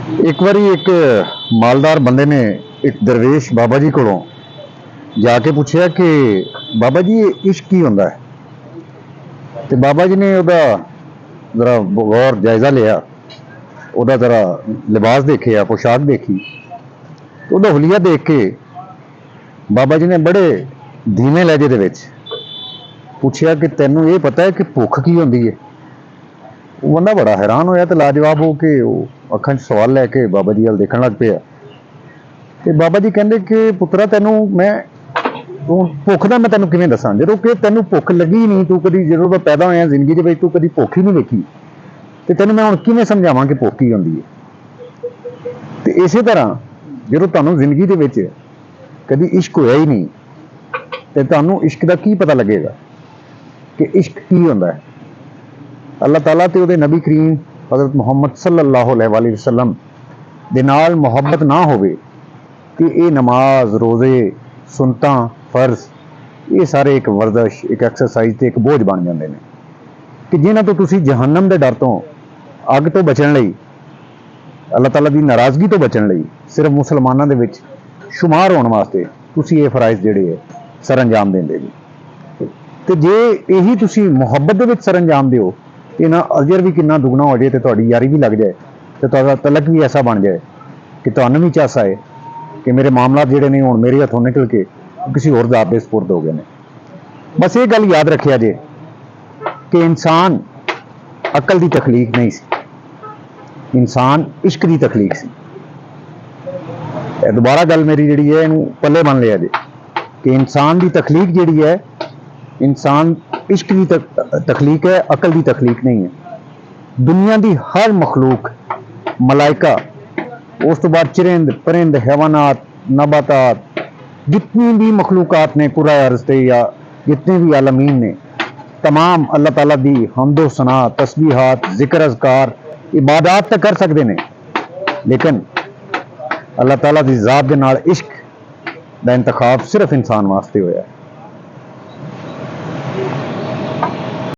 एक बारी एक मालदार बंदे ने एक दरवेश बाबा जी कोलों जाके पूछया कि बाबा जी ये इश्क की होंदा है। तो बाबा जी ने ओदा जरा गौर जायजा लिया, ओदा जरा लिबास देखे, पोशाक देखी, तो ओदा हुलिया देख के बाबा जी ने बड़े धीमे लहजे दे विच पूछया कि तैनू ये पता है कि भुख की होंदी है। वो बंदा बड़ा हैरान होया, तो लाजवाब हो के अखां च सवाल लैके बाबा जी वाल देखण लग पिया। ते बाबा जी कहंदे कि पुत्रा तैनू मैं भुख दा मैं तैनू किवें दसां, जदों कि तैनू भुख लगी नहीं, तू कदी जदों दा पैदा होया जिंदगी दे विच तू कदी भुख ही नहीं वेखी, ते तैनू मैं हुण किवें समझावां कि भुख की होंदी है। ते इसे तरह जदों तुहानू जिंदगी दे विच कदी इश्क होया ही नहीं, ते तुहानू इश्क दा की पता लगेगा कि इश्क की होंदा है। अल्लाह ताला ते उहदे नबी करीम हज़रत मुहम्मद सल्लल्लाहु अलैहि वसल्लम दे नाल मुहब्बत ना होवे कि ये नमाज रोज़े सुनता फर्ज ये सारे एक वर्जिश एक एक्सरसाइज ते एक बोझ बन जाते हैं कि जिन्हां तो तुसी जहन्नम के डर तो अग तो बचण लई अल्लाह ताला की नाराज़गी तो बचण लई सिर्फ मुसलमानों के विच शुमार होने वास्ते तुसी ये फराइज जिहड़े है सर अंजाम देंदे जी। ते जे यही तुसी मुहब्बत दे विच सर अंजाम दिओ, इन्ना अजर भी कितना दुगना हो जाए, तो तुहाडी यारी भी लग जाए, तो तुहाडा तलक भी ऐसा बन जाए कि तुहानू भी चास आए कि मेरे मामला जिहड़े ने हुण मेरे हथों निकल के किसी होर ज़ात दे सुपुर्द हो गए ने। बस ये गल याद रखिया जे कि इंसान अकल की तखलीक नहीं सी, इंसान इश्क की तखलीक सी। दोबारा गल मेरी जिहड़ी है इहनू पल्ले बन लिया जे कि इंसान की तखलीक जिहड़ी है, इंसान इश्क की तखलीक है, अकल की तखलीक नहीं है। दुनिया की हर मखलूक मलाइका, उस तो बाद चिरिंद परिंद हैवानात नबातात जितनी भी मखलूकात ने कुरा अर्ज़ ते या जितने भी आलमीन ने, तमाम अल्लाह ताला दी हम्दो सना तस्बीहात जिक्र अज़कार इबादात तो कर सकते हैं, लेकिन अल्लाह ताला की ज़ात के नाल इश्क दा इंतखाब सिर्फ इंसान वास्ते होया है।